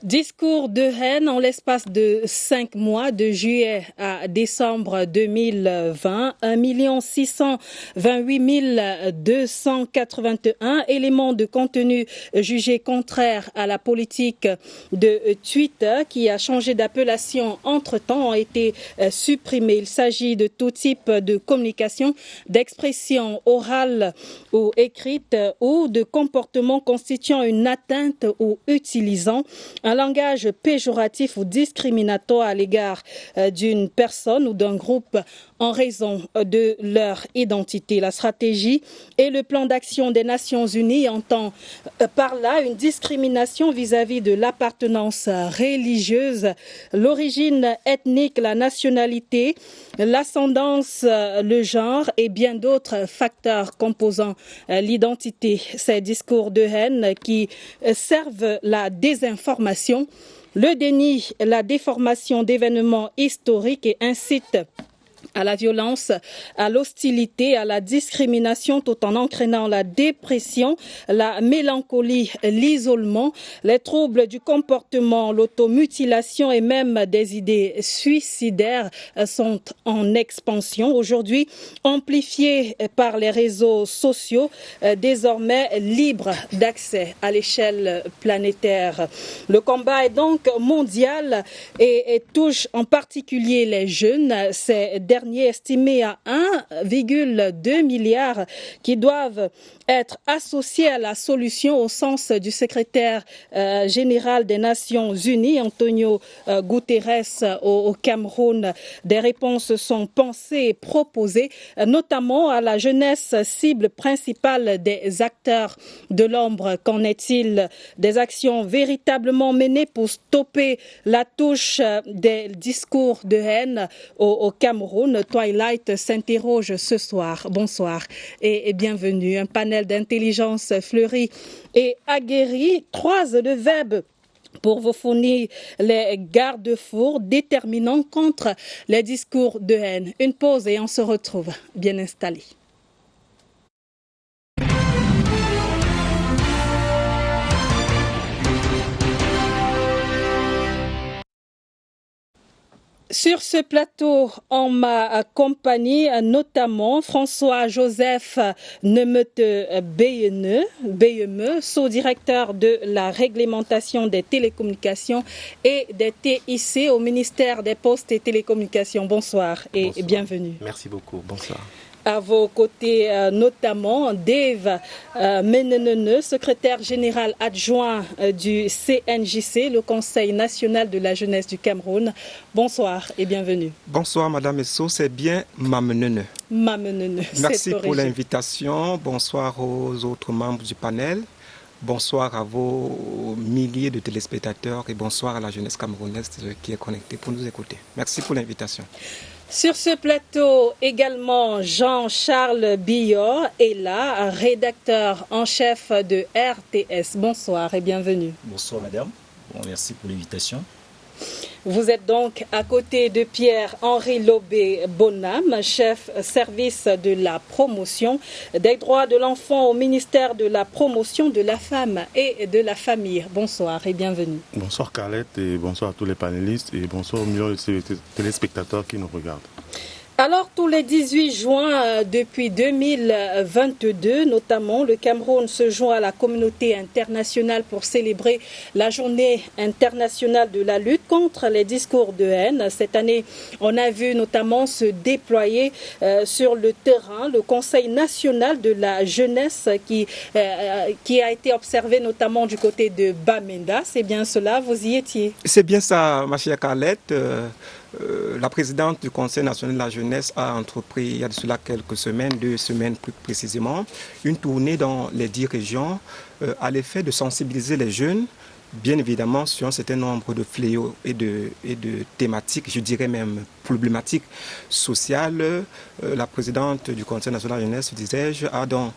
Discours de haine en l'espace de 5 mois, de juillet à décembre 2020, 1 628 281 éléments de contenu jugés contraires à la politique de Twitter qui a changé d'appellation entre-temps ont été supprimés. Il s'agit de tout type de communication, d'expression orale ou écrite ou de comportement constituant une atteinte ou utilisant un langage péjoratif ou discriminatoire à l'égard d'une personne ou d'un groupe en raison de leur identité. La stratégie et le plan d'action des Nations Unies entend par là une discrimination vis-à-vis de l'appartenance religieuse, l'origine ethnique, la nationalité, l'ascendance, le genre et bien d'autres facteurs composant l'identité. Ces discours de haine qui servent la désinformation, le déni, la déformation d'événements historiques et incitent à la violence, à l'hostilité, à la discrimination, tout en entraînant la dépression, la mélancolie, l'isolement, les troubles du comportement, l'automutilation et même des idées suicidaires sont en expansion. Aujourd'hui, amplifiés par les réseaux sociaux, désormais libres d'accès à l'échelle planétaire. Le combat est donc mondial et touche en particulier les jeunes. Ces derniers estimés à 1,2 milliard qui doivent être associés à la solution au sens du secrétaire général des Nations Unies, Antonio Guterres, au Cameroun. Des réponses sont pensées et proposées, notamment à la jeunesse, cible principale des acteurs de l'ombre. Qu'en est-il des actions véritablement menées pour stopper la touche des discours de haine au Cameroun? Twilight s'interroge ce soir. Bonsoir et bienvenue. Un panel d'intelligence fleurie et aguerrie croise le verbe pour vous fournir les garde-fous déterminants contre les discours de haine. Une pause et on se retrouve bien installés. Sur ce plateau, en ma compagnie, notamment François-Joseph Nemete Beyeme, sous-directeur de la réglementation des télécommunications et des TIC au ministère des Postes et Télécommunications. Bonsoir et bienvenue. Merci beaucoup. Bonsoir. À vos côtés, notamment Dave Menenene, secrétaire général adjoint du CNJC, le Conseil national de la jeunesse du Cameroun. Bonsoir et bienvenue. Bonsoir Madame Esso, c'est bien Mamenene. Mamenene. Merci pour l'invitation. Bonsoir aux autres membres du panel. Bonsoir à vos milliers de téléspectateurs et bonsoir à la jeunesse camerounaise qui est connectée pour nous écouter. Merci pour l'invitation. Sur ce plateau, également Jean-Charles Billot est là, rédacteur en chef de RTS. Bonsoir et bienvenue. Bonsoir madame, merci pour l'invitation. Vous êtes donc à côté de Pierre-Henri Lobé-Bonham, chef service de la promotion des droits de l'enfant au ministère de la promotion de la femme et de la famille. Bonsoir et bienvenue. Bonsoir Carlette et bonsoir à tous les panélistes et bonsoir aux millions de téléspectateurs qui nous regardent. Alors, tous les 18 juin depuis 2022, notamment, le Cameroun se joint à la communauté internationale pour célébrer la journée internationale de la lutte contre les discours de haine. Cette année, on a vu notamment se déployer sur le terrain le Conseil national de la jeunesse qui a été observé notamment du côté de Bamenda. C'est bien cela, vous y étiez? C'est bien ça, ma chère Carlette. La présidente du Conseil national de la jeunesse a entrepris, il y a de cela quelques semaines, 2 semaines plus précisément, une tournée dans les 10 régions à l'effet de sensibiliser les jeunes, bien évidemment, sur un certain nombre de fléaux et de thématiques, je dirais même problématiques sociales. La présidente du Conseil national de la jeunesse, disais-je, a donc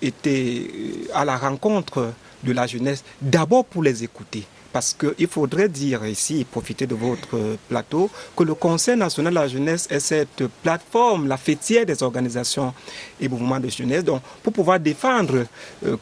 été à la rencontre de la jeunesse, d'abord pour les écouter. Parce qu'il faudrait dire ici, profiter de votre plateau, que le Conseil national de la jeunesse est cette plateforme, la fêtière des organisations et mouvements de jeunesse. Donc, pour pouvoir défendre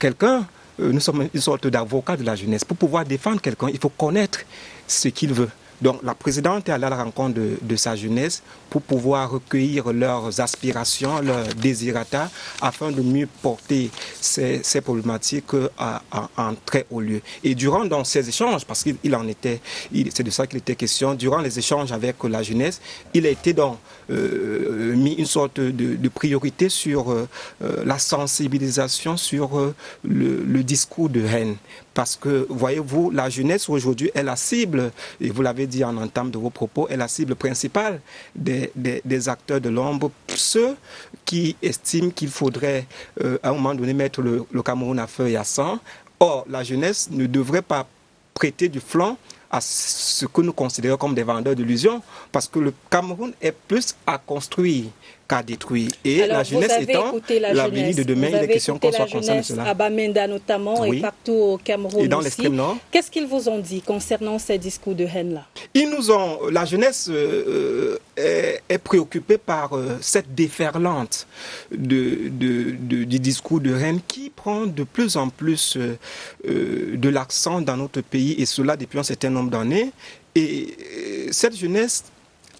quelqu'un, nous sommes une sorte d'avocat de la jeunesse. Pour pouvoir défendre quelqu'un, il faut connaître ce qu'il veut. Donc la présidente est allée à la rencontre de sa jeunesse pour pouvoir recueillir leurs aspirations, leurs désirata, afin de mieux porter ces problématiques en très haut lieu. Et durant donc, ces échanges, parce c'est de ça qu'il était question, durant les échanges avec la jeunesse, il a été donc mis une sorte de priorité sur la sensibilisation, sur le discours de haine. Parce que, voyez-vous, la jeunesse aujourd'hui est la cible, et vous l'avez dit en entame de vos propos, est la cible principale des acteurs de l'ombre, ceux qui estiment qu'il faudrait à un moment donné mettre le Cameroun à feu et à sang. Or, la jeunesse ne devrait pas prêter du flanc à ce que nous considérons comme des vendeurs d'illusions, parce que le Cameroun est plus à construire qu'à détruire. Et alors, la jeunesse étant l'avenir de demain, il est question qu'on soit conscient de cela. À Bamenda notamment, oui, et partout au Cameroun et dans aussi. L'extrême nord. Qu'est-ce qu'ils vous ont dit concernant ces discours de haine-là? La jeunesse est préoccupée par cette déferlante du discours de haine qui prend de plus en plus de l'accent dans notre pays, et cela depuis un certain nombre d'années. Et cette jeunesse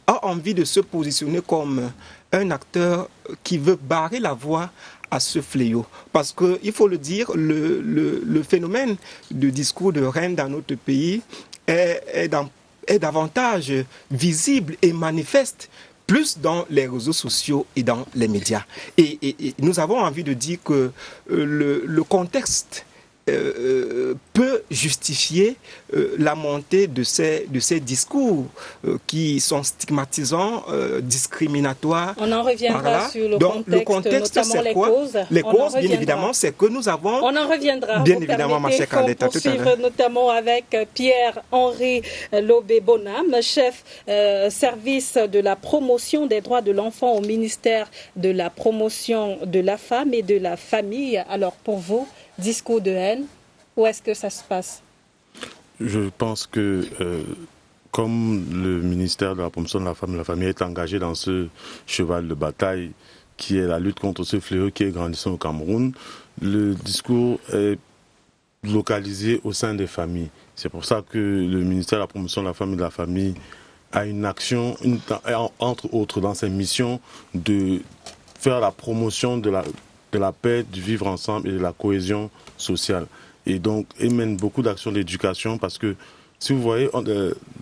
a envie de se positionner comme un acteur qui veut barrer la voie à ce fléau. Parce qu'il faut le dire, le phénomène de discours de haine dans notre pays est davantage visible et manifeste plus dans les réseaux sociaux et dans les médias. Et nous avons envie de dire que le contexte peut justifier la montée de ces discours qui sont stigmatisants, discriminatoires. On en reviendra sur le contexte, notamment les causes. Les causes, bien évidemment, c'est que nous avons... On en reviendra. Bien évidemment, ma chère Carlette, à tout à l'heure. Notamment avec Pierre-Henri Lobé-Bonham, chef service de la promotion des droits de l'enfant au ministère de la promotion de la femme et de la famille. Alors, pour vous, discours de haine, où est-ce que ça se passe? Je pense que comme le ministère de la promotion de la femme et de la famille est engagé dans ce cheval de bataille qui est la lutte contre ce fléau qui est grandissant au Cameroun, le discours est localisé au sein des familles. C'est pour ça que le ministère de la promotion de la femme et de la famille a une action, entre autres dans ses missions, de faire la promotion de la paix, du vivre ensemble et de la cohésion sociale. Et donc, il mène beaucoup d'actions d'éducation parce que, si vous voyez,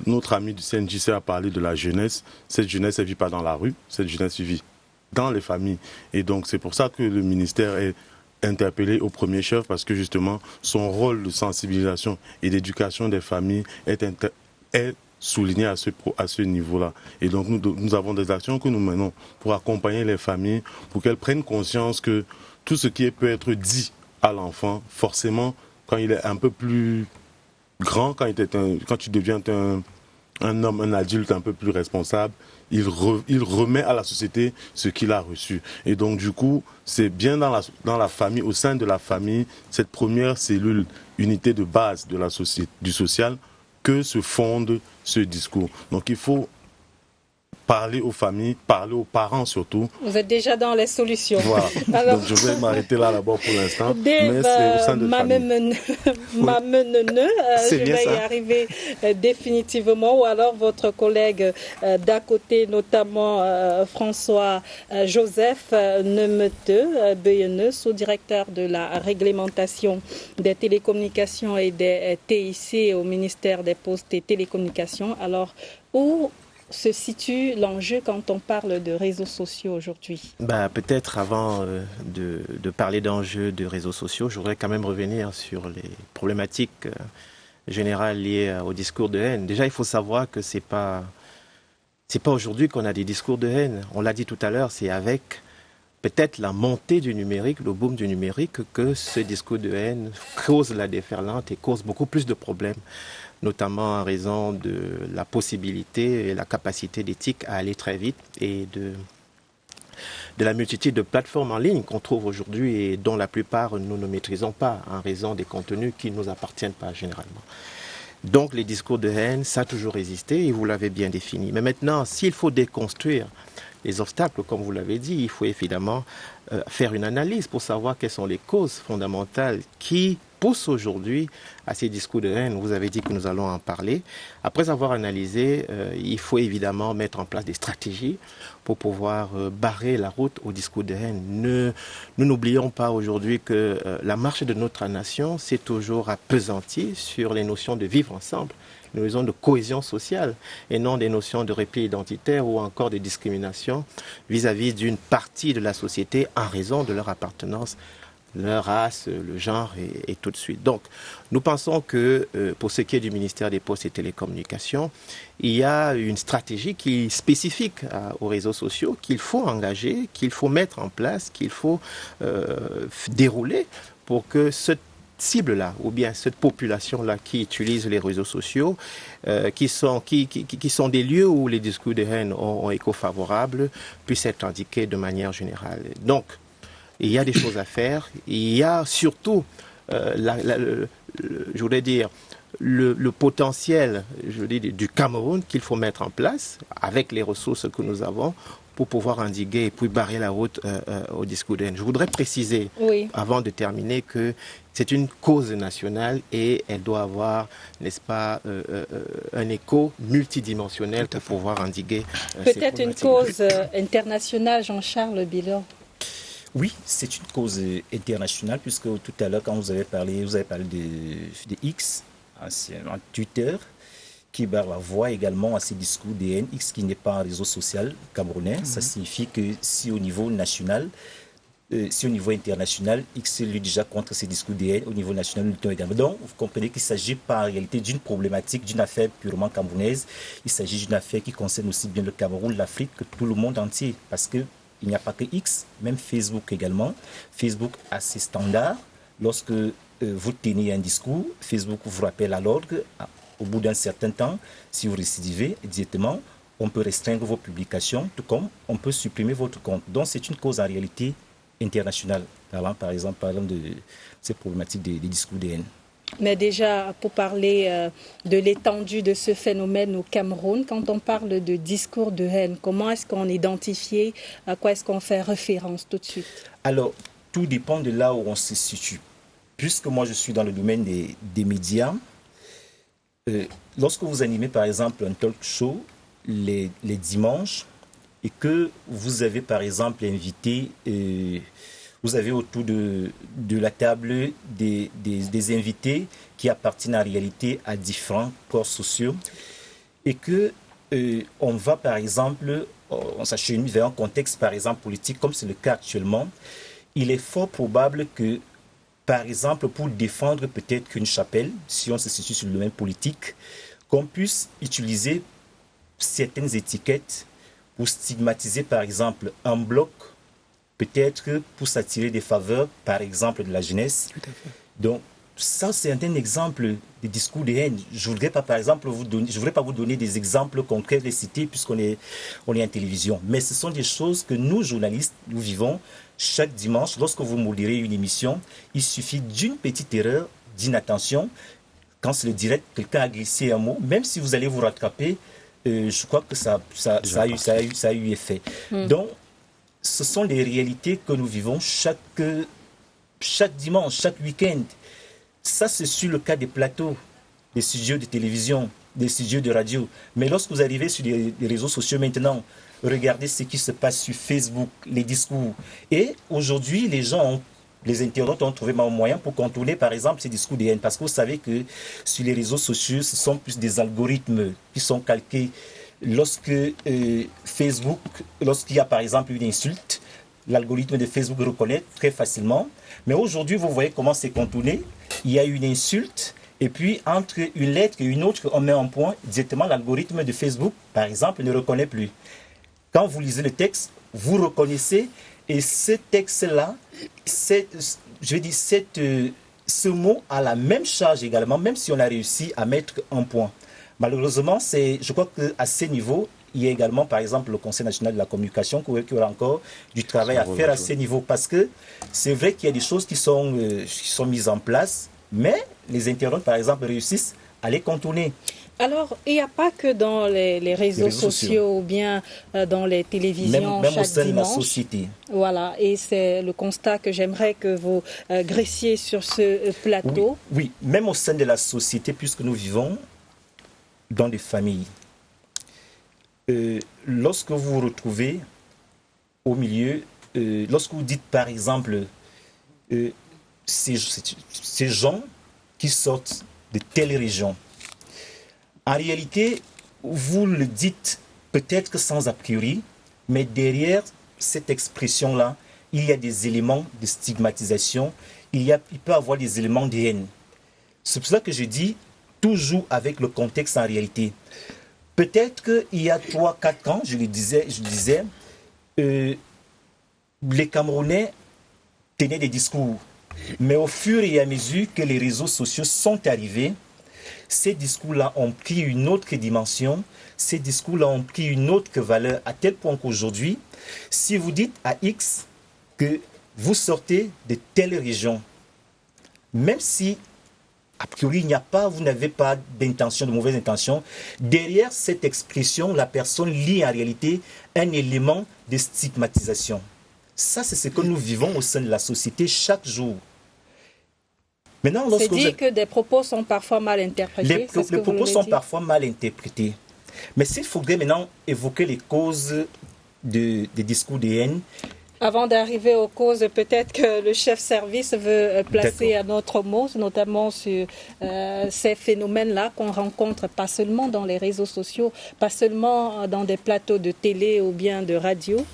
notre ami du CNJC a parlé de la jeunesse. Cette jeunesse, elle ne vit pas dans la rue, cette jeunesse vit dans les familles. Et donc, c'est pour ça que le ministère est interpellé au premier chef parce que, justement, son rôle de sensibilisation et d'éducation des familles est souligné à ce niveau-là. Et donc, nous avons des actions que nous menons pour accompagner les familles, pour qu'elles prennent conscience que tout ce qui peut être dit à l'enfant, forcément, quand il est un peu plus grand, quand tu deviens un homme, un adulte un peu plus responsable, il remet à la société ce qu'il a reçu. Et donc, du coup, c'est bien dans la famille, au sein de la famille, cette première cellule, unité de base de la société, du social, que se fonde ce discours. Donc, il faut parler aux familles, parler aux parents surtout. Vous êtes déjà dans les solutions. Voilà. Alors, donc je vais m'arrêter là d'abord pour l'instant. Mais c'est au sein de la famille. Je vais y arriver définitivement. Ou alors votre collègue d'à côté, notamment François Joseph Nemeteux, Beyene, sous-directeur de la réglementation des télécommunications et des TIC au ministère des Postes et Télécommunications. Alors, où se situe l'enjeu quand on parle de réseaux sociaux aujourd'hui? Peut-être avant de parler d'enjeux de réseaux sociaux, je voudrais quand même revenir sur les problématiques générales liées au discours de haine. Déjà, il faut savoir que c'est pas aujourd'hui qu'on a des discours de haine. On l'a dit tout à l'heure, c'est avec peut-être la montée du numérique, le boom du numérique, que ce discours de haine cause la déferlante et cause beaucoup plus de problèmes, notamment en raison de la possibilité et la capacité d'éthique à aller très vite et de la multitude de plateformes en ligne qu'on trouve aujourd'hui et dont la plupart nous ne maîtrisons pas en raison des contenus qui ne nous appartiennent pas généralement. Donc les discours de haine, ça a toujours existé et vous l'avez bien défini. Mais maintenant, s'il faut déconstruire les obstacles, comme vous l'avez dit, il faut évidemment faire une analyse pour savoir quelles sont les causes fondamentales qui pousse aujourd'hui à ces discours de haine. Vous avez dit que nous allons en parler. Après avoir analysé, il faut évidemment mettre en place des stratégies pour pouvoir barrer la route au discours de haine. Nous n'oublions pas aujourd'hui que la marche de notre nation s'est toujours appesantie sur les notions de vivre ensemble, les notions de cohésion sociale et non des notions de repli identitaire ou encore de discrimination vis-à-vis d'une partie de la société en raison de leur appartenance, leur race, le genre et tout de suite. Donc, nous pensons que pour ce qui est du ministère des Postes et Télécommunications, il y a une stratégie qui est spécifique aux réseaux sociaux qu'il faut engager, qu'il faut mettre en place, qu'il faut dérouler pour que cette cible-là, ou bien cette population-là qui utilise les réseaux sociaux, qui sont des lieux où les discours de haine ont écho favorable, puissent être indiqués de manière générale. Donc, il y a des choses à faire. Il y a surtout, je voudrais dire, le potentiel du Cameroun qu'il faut mettre en place avec les ressources que nous avons pour pouvoir endiguer et puis barrer la route au discours de haine. Je voudrais préciser, avant de terminer, que c'est une cause nationale et elle doit avoir, n'est-ce pas, un écho multidimensionnel pour pouvoir endiguer. Peut-être une cause internationale, Jean-Charles Bilan. Oui, c'est une cause internationale, puisque tout à l'heure, quand vous avez parlé de X, anciennement Twitter, qui barre la voie également à ces discours de haine. X qui n'est pas un réseau social camerounais, ça signifie que si au niveau national, si au niveau international, X lutte déjà contre ces discours de haine, au niveau national, nous luttons également. Donc, vous comprenez qu'il ne s'agit pas en réalité d'une problématique, d'une affaire purement camerounaise. Il s'agit d'une affaire qui concerne aussi bien le Cameroun, l'Afrique, que tout le monde entier. Parce qu'il n'y a pas que X, même Facebook également. Facebook a ses standards. Lorsque vous tenez un discours, Facebook vous rappelle à l'ordre. Au bout d'un certain temps, si vous récidivez directement, on peut restreindre vos publications, tout comme on peut supprimer votre compte. Donc, c'est une cause en réalité internationale, par exemple de ces problématiques des discours de haine. Mais déjà, pour parler de l'étendue de ce phénomène au Cameroun, quand on parle de discours de haine, comment est-ce qu'on identifie, à quoi est-ce qu'on fait référence tout de suite? Alors, tout dépend de là où on se situe. Puisque moi, je suis dans le domaine des médias, lorsque vous animez par exemple un talk show les dimanches et que vous avez par exemple invité, vous avez autour de la table des invités qui appartiennent en réalité à différents corps sociaux et que on va par exemple, on s'achemine vers un contexte par exemple politique comme c'est le cas actuellement, il est fort probable que par exemple, pour défendre peut-être qu'une chapelle, si on se situe sur le domaine politique, qu'on puisse utiliser certaines étiquettes pour stigmatiser, par exemple, un bloc, peut-être pour s'attirer des faveurs, par exemple, de la jeunesse. Tout à fait. Donc, ça, c'est un exemple des discours de haine. Je ne voudrais pas, par exemple, vous donner des exemples concrets, les citer, puisqu'on est en télévision. Mais ce sont des choses que nous, journalistes, nous vivons chaque dimanche. Lorsque vous modérez une émission, il suffit d'une petite erreur, d'inattention. Quand c'est le direct, quelqu'un a glissé un mot, même si vous allez vous rattraper, je crois que ça a eu effet. Donc, ce sont les réalités que nous vivons chaque dimanche, chaque week-end. Ça, c'est sur le cas des plateaux, des studios de télévision, des studios de radio. Mais lorsque vous arrivez sur les réseaux sociaux maintenant, regardez ce qui se passe sur Facebook, les discours. Et aujourd'hui, les internautes ont trouvé un moyen pour contrôler, par exemple, ces discours de haine. Parce que vous savez que sur les réseaux sociaux, ce sont plus des algorithmes qui sont calqués. Lorsque Facebook, lorsqu'il y a par exemple une insulte, l'algorithme de Facebook reconnaît très facilement. Mais aujourd'hui, vous voyez comment c'est contourné. Il y a une insulte, et puis entre une lettre et une autre, on met un point. Directement, l'algorithme de Facebook, par exemple, ne reconnaît plus. Quand vous lisez le texte, vous reconnaissez, et ce texte-là, ce mot a la même charge également, même si on a réussi à mettre un point. Malheureusement, je crois qu'à ce niveau, il y a également, par exemple, le Conseil national de la communication qui aura encore du travail à faire à ce niveau. Parce que c'est vrai qu'il y a des choses qui sont mises en place, mais les internautes, par exemple, réussissent à les contourner. Alors, il n'y a pas que dans les réseaux sociaux ou bien dans les télévisions même chaque au sein dimanche. de la société. Voilà, et c'est le constat que j'aimerais que vous graissiez sur ce plateau. Oui, même au sein de la société, puisque nous vivons dans des familles. Lorsque vous vous retrouvez au milieu, lorsque vous dites par exemple, ces gens qui sortent de telles régions, en réalité, vous le dites peut-être que sans a priori, mais derrière cette expression-là, il y a des éléments de stigmatisation, il peut y avoir des éléments de haine. C'est pour ça que je dis, toujours avec le contexte en réalité. Peut-être qu'il y a 3-4 ans, je disais, les Camerounais tenaient des discours. Mais au fur et à mesure que les réseaux sociaux sont arrivés, ces discours-là ont pris une autre dimension, ces discours-là ont pris une autre valeur, à tel point qu'aujourd'hui, si vous dites à X que vous sortez de telle région, même si a priori vous n'avez pas d'intention, de mauvaise intention, derrière cette expression, la personne lit en réalité un élément de stigmatisation. Ça, c'est ce que nous vivons au sein de la société chaque jour. Maintenant, c'est dit que des propos sont parfois mal interprétés. Les propos sont parfois mal interprétés. Mais s'il faudrait maintenant évoquer les causes des discours de haine. Avant d'arriver aux causes, peut-être que le chef-service veut placer un autre mot, notamment sur ces phénomènes-là qu'on rencontre pas seulement dans les réseaux sociaux, pas seulement dans des plateaux de télé ou bien de radio.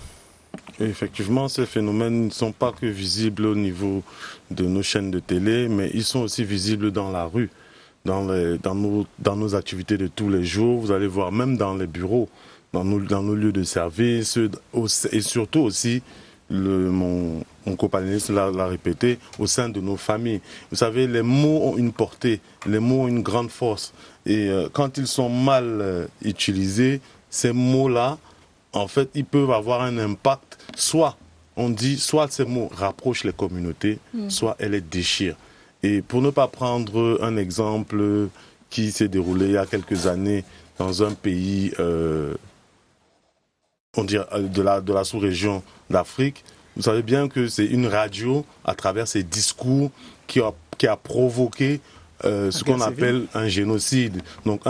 Effectivement, ces phénomènes ne sont pas que visibles au niveau de nos chaînes de télé, mais ils sont aussi visibles dans la rue, dans nos activités de tous les jours. Vous allez voir même dans les bureaux, dans nos lieux de service, et surtout aussi, mon copanéliste l'a répété, au sein de nos familles. Vous savez, les mots ont une portée, les mots ont une grande force. Et quand ils sont mal utilisés, ces mots-là, en fait, ils peuvent avoir un impact. Soit ces mots rapprochent les communautés, soit elles les déchirent. Et pour ne pas prendre un exemple qui s'est déroulé il y a quelques années dans un pays, on dirait de la sous-région d'Afrique, vous savez bien que c'est une radio, à travers ses discours, qui a provoqué ce qu'on appelle un génocide. Donc,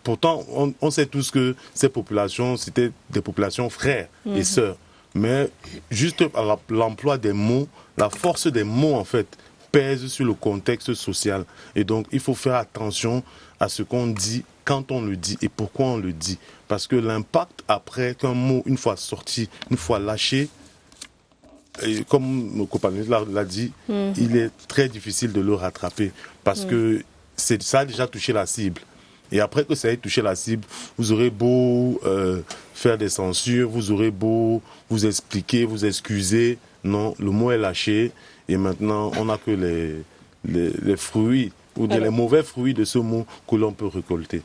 pourtant, on sait tous que ces populations, c'était des populations frères et sœurs. Mais juste l'emploi des mots, la force des mots, en fait, pèse sur le contexte social. Et donc, il faut faire attention à ce qu'on dit, quand on le dit et pourquoi on le dit. Parce que l'impact après qu'un mot, une fois sorti, une fois lâché, et comme mon compagnon l'a dit, il est très difficile de le rattraper parce que ça a déjà touché la cible. Et après que ça ait touché la cible, vous aurez beau faire des censures, vous aurez beau vous expliquer, vous excuser. Non, le mot est lâché et maintenant on n'a que les fruits ou les mauvais fruits de ce mot que l'on peut récolter.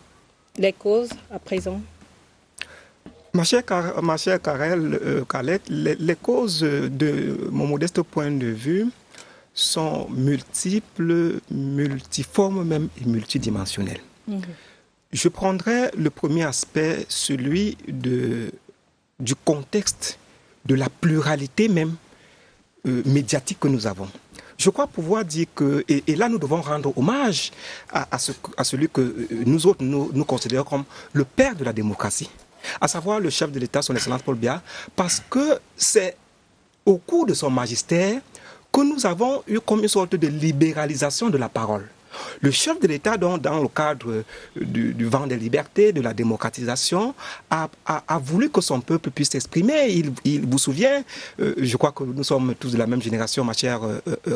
Les causes à présent? Ma chère Khaled, les causes de mon modeste point de vue sont multiples, multiformes même et multidimensionnelles. Je prendrai le premier aspect, celui du contexte, de la pluralité même médiatique que nous avons. Je crois pouvoir dire que, et là nous devons rendre hommage à celui que nous autres nous considérons comme le père de la démocratie, à savoir le chef de l'État, son Excellence Paul Biya, parce que c'est au cours de son magistère que nous avons eu comme une sorte de libéralisation de la parole. Le chef de l'État, dans le cadre du vent des libertés, de la démocratisation, a voulu que son peuple puisse s'exprimer. Il vous souvient, je crois que nous sommes tous de la même génération, ma chère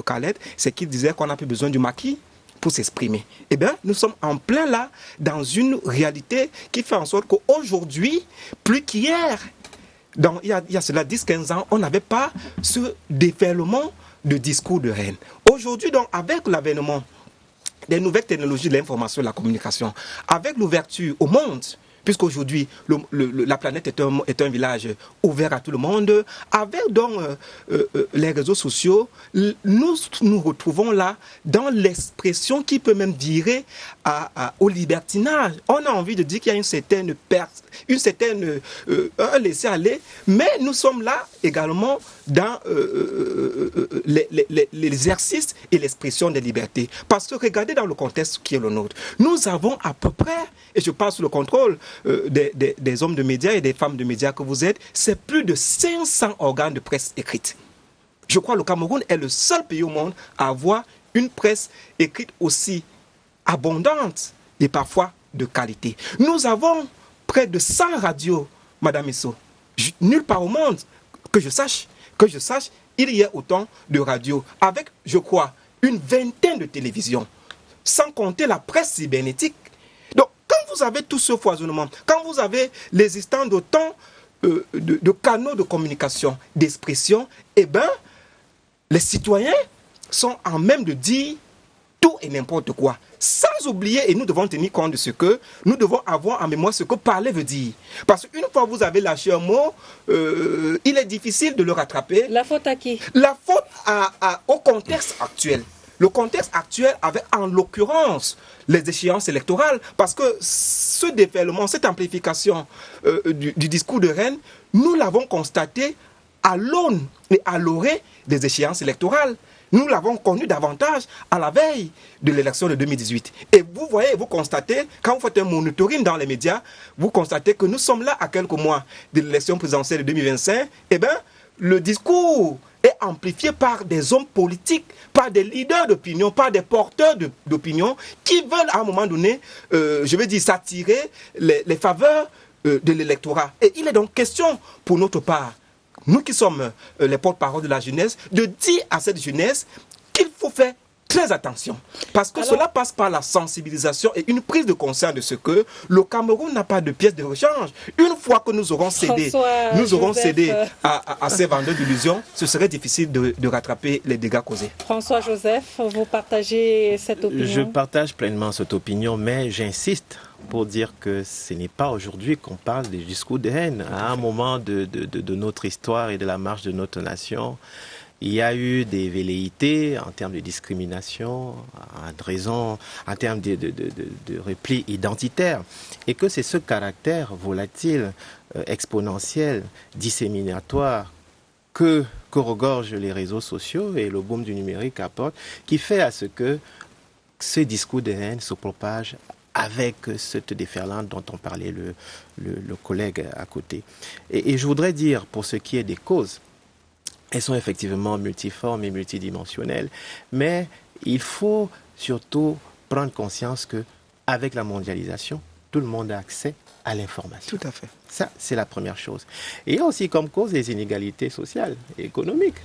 Khaled, c'est qu'il disait qu'on n'a plus besoin du maquis pour s'exprimer. Eh bien, nous sommes en plein là, dans une réalité qui fait en sorte qu'aujourd'hui, plus qu'hier, il y a cela 10-15 ans, on n'avait pas ce déferlement de discours de haine. Aujourd'hui, donc, avec l'avènement des nouvelles technologies de l'information et de la communication, avec l'ouverture au monde, puisqu'aujourd'hui, la planète est un village ouvert à tout le monde. Avec donc les réseaux sociaux, nous retrouvons là dans l'expression qui peut même virer au libertinage. On a envie de dire qu'il y a un laisser-aller, mais nous sommes là également dans l'exercice et l'expression des libertés. Parce que regardez dans le contexte qui est le nôtre, nous avons à peu près, et je parle sous le contrôle des hommes de médias et des femmes de médias que vous êtes, c'est plus de 500 organes de presse écrite. Je crois que le Cameroun est le seul pays au monde à avoir une presse écrite aussi abondante et parfois de qualité. Nous avons près de 100 radios, Madame Isso. Nulle part au monde, que je sache, il y a autant de radios, avec, je crois, une vingtaine de télévisions, sans compter la presse cybernétique. Donc, quand vous avez tout ce foisonnement, quand vous avez l'existence d'autant de canaux de communication, d'expression, eh bien, les citoyens sont en même de dire tout et n'importe quoi. Sans oublier, et nous devons tenir compte de ce que nous devons avoir en mémoire ce que parler veut dire. Parce qu'une fois que vous avez lâché un mot, il est difficile de le rattraper. La faute à qui? La faute au contexte actuel. Le contexte actuel avec en l'occurrence les échéances électorales. Parce que ce déferlement, cette amplification du discours de Rennes, nous l'avons constaté à l'aune et à l'orée des échéances électorales. Nous l'avons connu davantage à la veille de l'élection de 2018. Et vous voyez, vous constatez, quand vous faites un monitoring dans les médias, vous constatez que nous sommes là à quelques mois de l'élection présidentielle de 2025. Eh bien, le discours est amplifié par des hommes politiques, par des leaders d'opinion, par des porteurs d'opinion qui veulent à un moment donné, s'attirer les faveurs de l'électorat. Et il est donc question, pour notre part, nous qui sommes les porte-parole de la jeunesse, de dire à cette jeunesse qu'il faut faire très attention. Parce que cela passe par la sensibilisation et une prise de conscience de ce que le Cameroun n'a pas de pièce de rechange. Une fois que nous aurons cédé, à ces vendeurs d'illusions, ce serait difficile de rattraper les dégâts causés. François-Joseph, vous partagez cette opinion? Je partage pleinement cette opinion, mais j'insiste pour dire que ce n'est pas aujourd'hui qu'on parle des discours de haine. À un moment de notre histoire et de la marche de notre nation, il y a eu des velléités en termes de discrimination, en termes de repli identitaire. Et que c'est ce caractère volatile, exponentiel, disséminatoire, que regorgent les réseaux sociaux et le boom du numérique apporte, qui fait à ce que ce discours de haine se propage avec cette déferlante dont on parlait le collègue à côté. Et je voudrais dire, pour ce qui est des causes, elles sont effectivement multiformes et multidimensionnelles, mais il faut surtout prendre conscience qu'avec la mondialisation, tout le monde a accès à l'information. Tout à fait. Ça, c'est la première chose. Et il y a aussi comme cause les inégalités sociales et économiques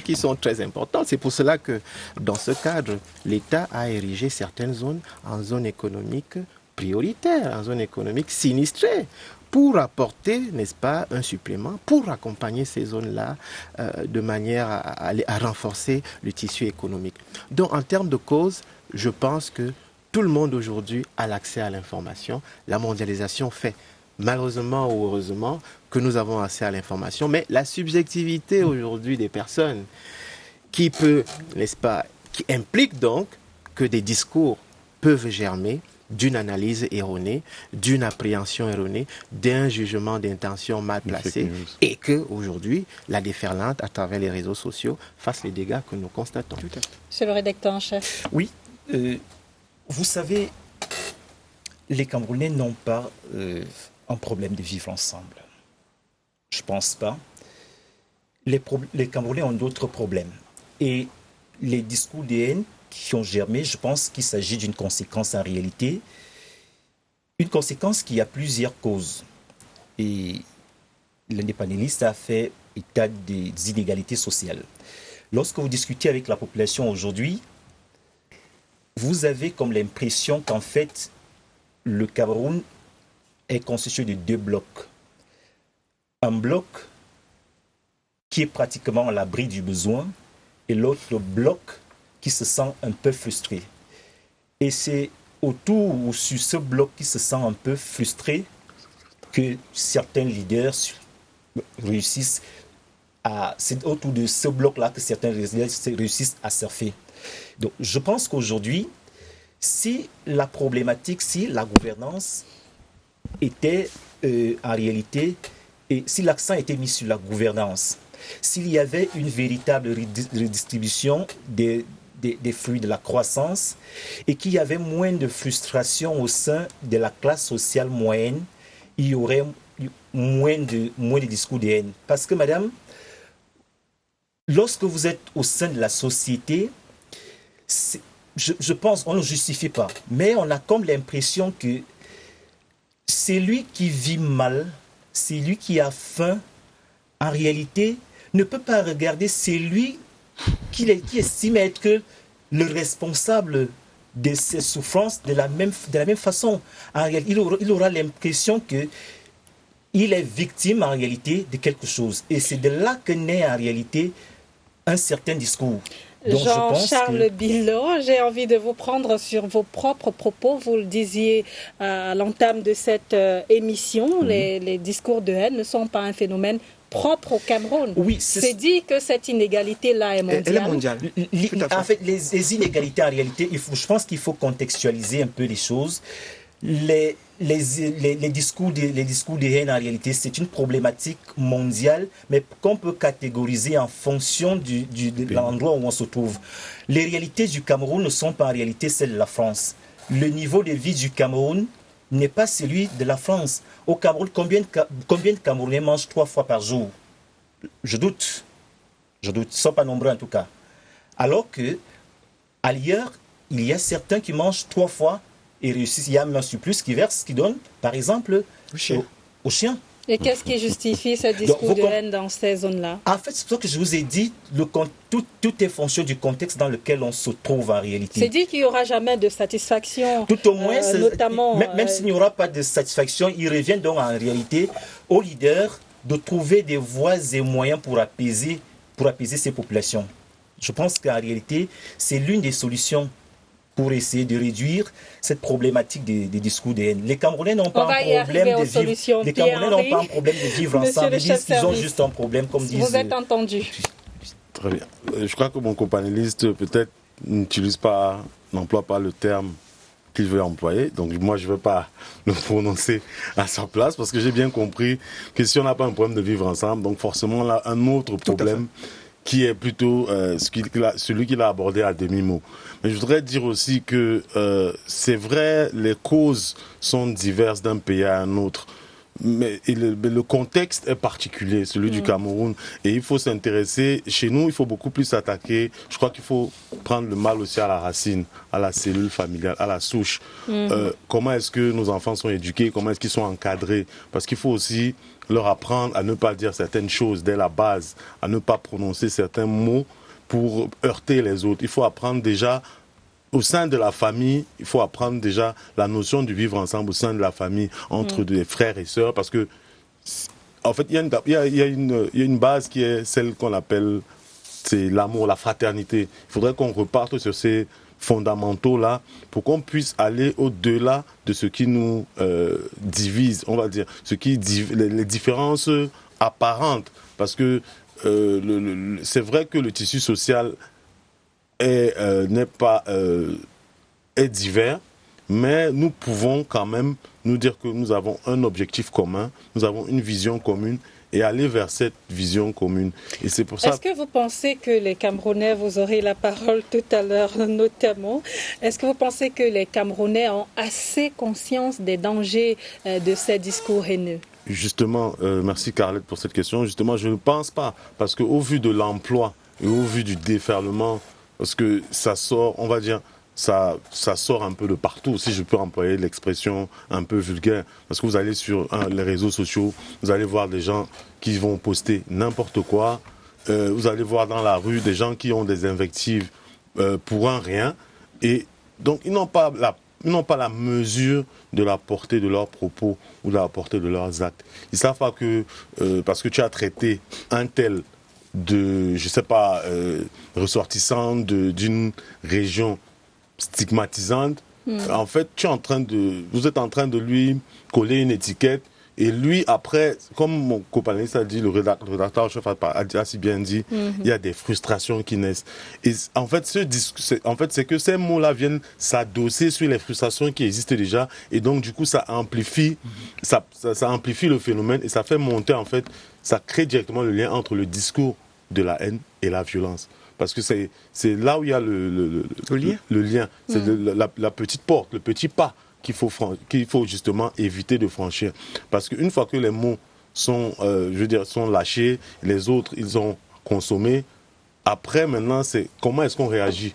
qui sont très importantes. C'est pour cela que, dans ce cadre, l'État a érigé certaines zones en zones économiques prioritaires, en zones économiques sinistrées, pour apporter, n'est-ce pas, un supplément, pour accompagner ces zones-là de manière à renforcer le tissu économique. Donc, en termes de cause, je pense que tout le monde aujourd'hui a l'accès à l'information. La mondialisation fait, malheureusement ou heureusement, que nous avons accès à l'information. Mais la subjectivité aujourd'hui des personnes qui peut, n'est-ce pas, qui implique donc que des discours peuvent germer d'une analyse erronée, d'une appréhension erronée, d'un jugement d'intention mal placé, et que aujourd'hui la déferlante à travers les réseaux sociaux fasse les dégâts que nous constatons. Monsieur le rédacteur en chef. Oui, vous savez, les Camerounais n'ont pas un problème de vivre ensemble. Je ne pense pas. Les Camerounais ont d'autres problèmes. Et les discours de haine qui ont germé, je pense qu'il s'agit d'une conséquence en réalité. Une conséquence qui a plusieurs causes. Et l'un des panélistes a fait état des inégalités sociales. Lorsque vous discutez avec la population aujourd'hui, vous avez comme l'impression qu'en fait, le Cameroun est constitué de deux blocs. Un bloc qui est pratiquement à l'abri du besoin et l'autre bloc qui se sent un peu frustré. Et c'est autour ou sur ce bloc qui se sent un peu frustré que certains leaders réussissent c'est autour de ce bloc-là que certains leaders réussissent à surfer. Donc, je pense qu'aujourd'hui, si la gouvernance était en réalité, et si l'accent était mis sur la gouvernance, s'il y avait une véritable redistribution des fruits de la croissance et qu'il y avait moins de frustration au sein de la classe sociale moyenne, il y aurait moins de discours de haine. Parce que, madame, lorsque vous êtes au sein de la société, je pense, on ne justifie pas, mais on a comme l'impression que c'est lui qui vit mal, c'est lui qui a faim, en réalité, ne peut pas regarder, c'est lui qui estime être le responsable de ses souffrances de la même façon. En réalité, il aura l'impression que il est victime en réalité de quelque chose. Et c'est de là que naît en réalité un certain discours. Jean-Charles Bilo, j'ai envie de vous prendre sur vos propres propos. Vous le disiez à l'entame de cette émission, les discours de haine ne sont pas un phénomène propre au Cameroun. Oui, c'est dit que cette inégalité-là est mondiale. Elle est mondiale. En fait, les inégalités, en réalité, je pense qu'il faut contextualiser un peu les choses. Les discours de haine, en réalité, c'est une problématique mondiale, mais qu'on peut catégoriser en fonction de l'endroit où on se trouve. Les réalités du Cameroun ne sont pas en réalité celles de la France. Le niveau de vie du Cameroun n'est pas celui de la France. Au Cameroun, combien de Camerounais mangent 3 fois par jour? Je doute. Ils ne sont pas nombreux en tout cas. Alors que ailleurs, il y a certains qui mangent 3 fois et réussissent. Il y a un surplus qui verse, qui donne, par exemple, aux chiens. Et qu'est-ce qui justifie ce discours de haine dans ces zones-là? En fait, c'est ce que je vous ai dit, tout est fonction du contexte dans lequel on se trouve en réalité. C'est dit qu'il n'y aura jamais de satisfaction, tout au moins, notamment... Même s'il n'y aura pas de satisfaction, il revient donc en réalité aux leaders de trouver des voies et moyens pour apaiser ces populations. Je pense qu'en réalité, c'est l'une des solutions pour essayer de réduire cette problématique des discours de haine. Les Camerounais n'ont pas un problème de vivre. Les Camerounais n'ont pas un problème de vivre ensemble. Ils disent qu'ils ont juste un problème, comme disent. Vous êtes entendu. Très bien. Je crois que mon copanéliste peut-être n'emploie pas le terme qu'il veut employer. Donc moi, je ne veux pas le prononcer à sa place parce que j'ai bien compris que si on n'a pas un problème de vivre ensemble, donc forcément là, un autre problème qui est plutôt celui qu'il a abordé à demi-mot. Mais je voudrais dire aussi que c'est vrai, les causes sont diverses d'un pays à un autre. Mais le contexte est particulier, celui du Cameroun. Et il faut s'intéresser, chez nous, il faut beaucoup plus s'attaquer. Je crois qu'il faut prendre le mal aussi à la racine, à la cellule familiale, à la souche. Comment est-ce que nos enfants sont éduqués, comment est-ce qu'ils sont encadrés? Parce qu'il faut aussi leur apprendre à ne pas dire certaines choses dès la base, à ne pas prononcer certains mots pour heurter les autres. Il faut apprendre déjà au sein de la famille, il faut apprendre déjà la notion du vivre ensemble au sein de la famille, entre des frères et sœurs, parce que, en fait, il y a une base qui est celle qu'on appelle, c'est l'amour, la fraternité. Il faudrait qu'on reparte sur ces fondamentaux-là pour qu'on puisse aller au-delà de ce qui nous divise, on va dire, les différences apparentes, parce que c'est vrai que le tissu social est divers, mais nous pouvons quand même nous dire que nous avons un objectif commun, nous avons une vision commune et aller vers cette vision commune. Et c'est pour ça. Est-ce que vous pensez que les Camerounais, vous aurez la parole tout à l'heure notamment, est-ce que vous pensez que les Camerounais ont assez conscience des dangers de ces discours haineux? Justement, merci Carlette pour cette question. Justement, je ne pense pas, parce qu'au vu de l'emploi et au vu du déferlement, parce que ça sort, on va dire, ça sort un peu de partout, si je peux employer l'expression un peu vulgaire. Parce que vous allez sur les réseaux sociaux, vous allez voir des gens qui vont poster n'importe quoi. Vous allez voir dans la rue des gens qui ont des invectives pour un rien. Et donc, ils n'ont pas la mesure de la portée de leurs propos ou de la portée de leurs actes. Ils ne savent pas que, parce que tu as traité un tel de, je sais pas, ressortissant d'une région stigmatisante, en fait, vous êtes en train de lui coller une étiquette Et lui, après, comme mon copaniste a dit, le rédacteur en chef a si bien dit, il y a des frustrations qui naissent. Et en fait, c'est que ces mots-là viennent s'adosser sur les frustrations qui existent déjà. Et donc, du coup, ça amplifie, ça amplifie le phénomène et ça fait monter, en fait, ça crée directement le lien entre le discours de la haine et la violence. Parce que c'est là où il y a le lien. C'est la petite porte, le petit pas qu'il faut justement éviter de franchir. Parce qu'une fois que les mots sont lâchés, les autres, ils ont consommé, après, maintenant, c'est comment est-ce qu'on réagit.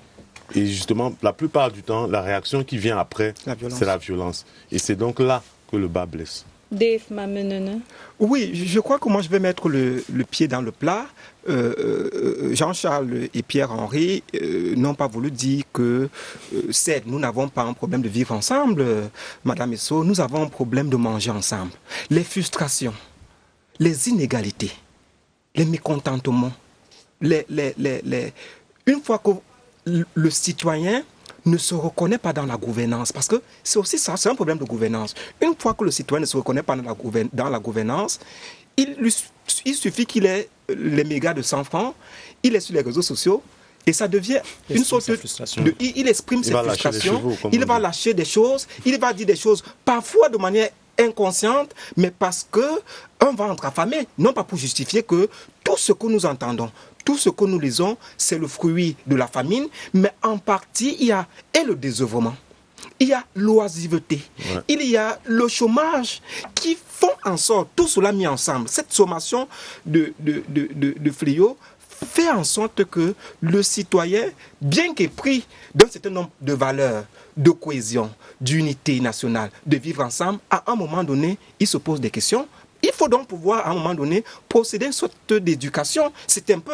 Et justement, la plupart du temps, la réaction qui vient après, c'est la violence. Et c'est donc là que le bas blesse. Dave Mamenene. Oui, je crois que moi je vais mettre le pied dans le plat. Jean-Charles et Pierre-Henri n'ont pas voulu dire que certes, nous n'avons pas un problème de vivre ensemble, Madame Esso, nous avons un problème de manger ensemble. Les frustrations, les inégalités, les mécontentements, une fois que le citoyen ne se reconnaît pas dans la gouvernance, parce que c'est aussi ça, c'est un problème de gouvernance. Une fois que le citoyen ne se reconnaît pas dans la gouvernance, il suffit qu'il ait les mégas de 100 francs, il est sur les réseaux sociaux, et ça devient une sorte de... Il exprime ses frustrations, il va lâcher des choses, il va dire des choses parfois de manière inconsciente, mais parce qu'un ventre affamé, non pas pour justifier que tout ce que nous entendons, tout ce que nous lisons, c'est le fruit de la famine, mais en partie, il y a le désœuvrement, il y a l'oisiveté, il y a le chômage qui font en sorte, tout cela mis ensemble, cette sommation de fléaux fait en sorte que le citoyen, bien qu'épris d'un certain nombre de valeurs, de cohésion, d'unité nationale, de vivre ensemble, à un moment donné, il se pose des questions. Il faut donc pouvoir, à un moment donné, procéder à une sorte d'éducation. C'est un peu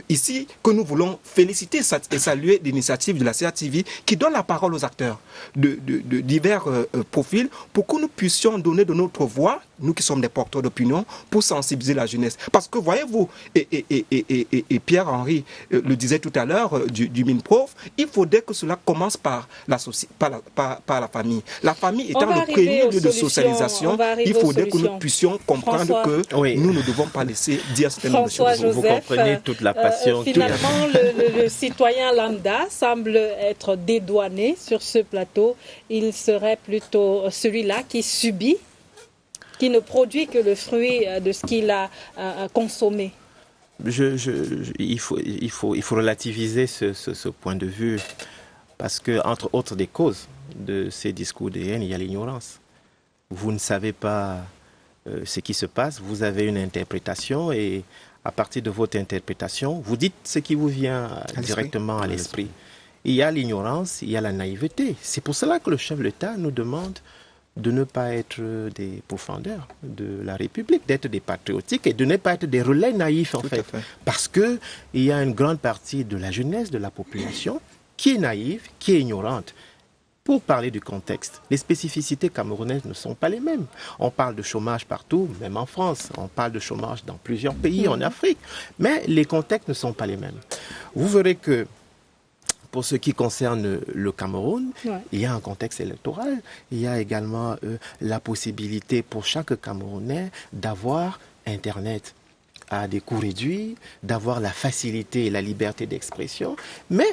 ici que nous voulons féliciter et saluer l'initiative de la CATV qui donne la parole aux acteurs de divers profils pour que nous puissions donner de notre voix, nous qui sommes des porteurs d'opinion, pour sensibiliser la jeunesse. Parce que voyez-vous, et Pierre-Henri le disait tout à l'heure du MINPROF, il faudrait que cela commence par la famille. La famille étant le premier lieu de socialisation, il faudrait que nous puissions comprendre que nous ne devons pas laisser dire certaines choses. Vous comprenez toute la passion. Finalement, le citoyen lambda semble être dédouané sur ce plateau. Il serait plutôt celui-là qui subit, qui ne produit que le fruit de ce qu'il a consommé. Il faut relativiser ce point de vue parce que, entre autres des causes de ces discours de haine, il y a l'ignorance. Vous ne savez pas ce qui se passe, vous avez une interprétation et à partir de votre interprétation, vous dites ce qui vous vient directement à l'esprit. Il y a l'ignorance, il y a la naïveté. C'est pour cela que le chef de l'État nous demande de ne pas être des pourfendeurs de la République, d'être des patriotiques et de ne pas être des relais naïfs en fait. Parce qu'il y a une grande partie de la jeunesse, de la population qui est naïve, qui est ignorante. Pour parler du contexte, les spécificités camerounaises ne sont pas les mêmes. On parle de chômage partout, même en France. On parle de chômage dans plusieurs pays en Afrique. Mais les contextes ne sont pas les mêmes. Vous verrez que pour ce qui concerne le Cameroun, il y a un contexte électoral. Il y a également la possibilité pour chaque Camerounais d'avoir Internet à des coûts réduits, d'avoir la facilité et la liberté d'expression. Mais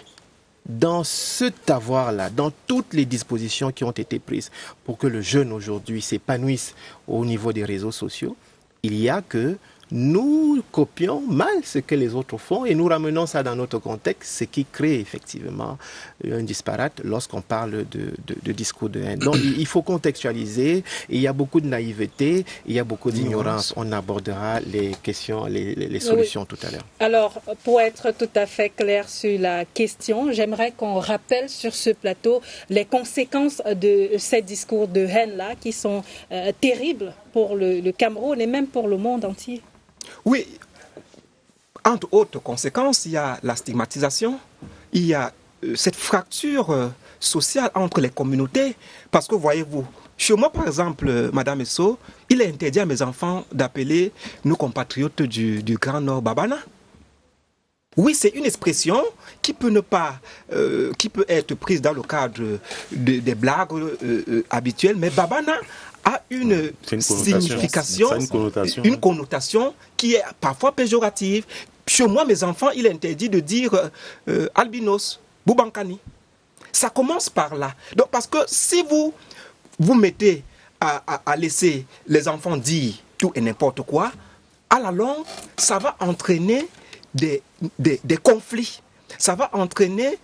dans cet avoir-là, dans toutes les dispositions qui ont été prises pour que le jeune aujourd'hui s'épanouisse au niveau des réseaux sociaux, il y a que nous copions mal ce que les autres font et nous ramenons ça dans notre contexte, ce qui crée effectivement un disparate lorsqu'on parle de discours de haine. Donc il faut contextualiser, il y a beaucoup de naïveté, il y a beaucoup d'ignorance. On abordera les questions, les solutions tout à l'heure. Alors, pour être tout à fait clair sur la question, j'aimerais qu'on rappelle sur ce plateau les conséquences de ces discours de haine-là qui sont terribles pour le Cameroun et même pour le monde entier. Oui, entre autres conséquences, il y a la stigmatisation, il y a cette fracture sociale entre les communautés. Parce que voyez-vous, chez moi par exemple, Madame Esso, il est interdit à mes enfants d'appeler nos compatriotes du Grand Nord Babana. Oui, c'est une expression qui peut qui peut être prise dans le cadre des blagues habituelles, mais Babana a une signification, une connotation qui est parfois péjorative. Chez moi, mes enfants, il est interdit de dire albinos, boubankani. Ça commence par là. Donc, parce que si vous mettez à laisser les enfants dire tout et n'importe quoi, à la longue, ça va entraîner des conflits. Ça va entraîner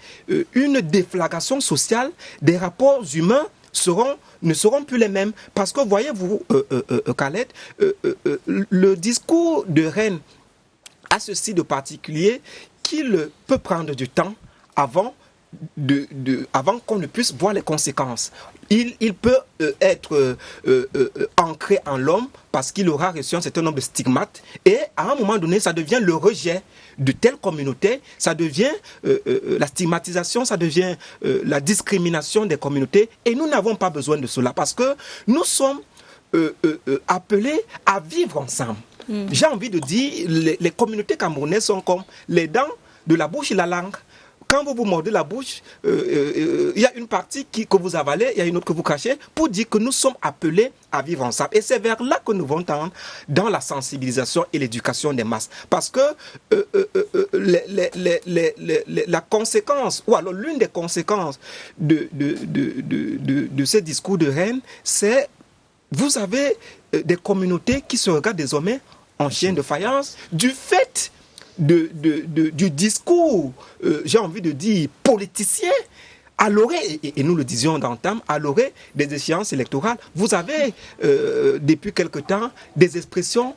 une déflagration sociale. Des rapports humains ne seront plus les mêmes. Parce que, voyez-vous, Khaled, le discours de Rennes a ceci de particulier qu'il peut prendre du temps avant qu'on ne puisse voir les conséquences. Il peut être ancré en l'homme parce qu'il aura reçu un certain nombre de stigmates et à un moment donné, ça devient le rejet de telle communauté, ça devient la stigmatisation, ça devient la discrimination des communautés et nous n'avons pas besoin de cela parce que nous sommes appelés à vivre ensemble. J'ai envie de dire, les communautés camerounaises sont comme les dents de la bouche et la langue. Quand vous mordez la bouche, il y a une partie que vous avalez, il y a une autre que vous cachez, pour dire que nous sommes appelés à vivre ensemble. Et c'est vers là que nous devons tendre dans la sensibilisation et l'éducation des masses. Parce que la conséquence, ou alors l'une des conséquences de ces discours de Rennes, c'est vous avez des communautés qui se regardent désormais en chien de faïence du fait du discours, j'ai envie de dire, politicien, à l'orée, et nous le disions d'entame, à l'orée des échéances électorales, vous avez depuis quelque temps des expressions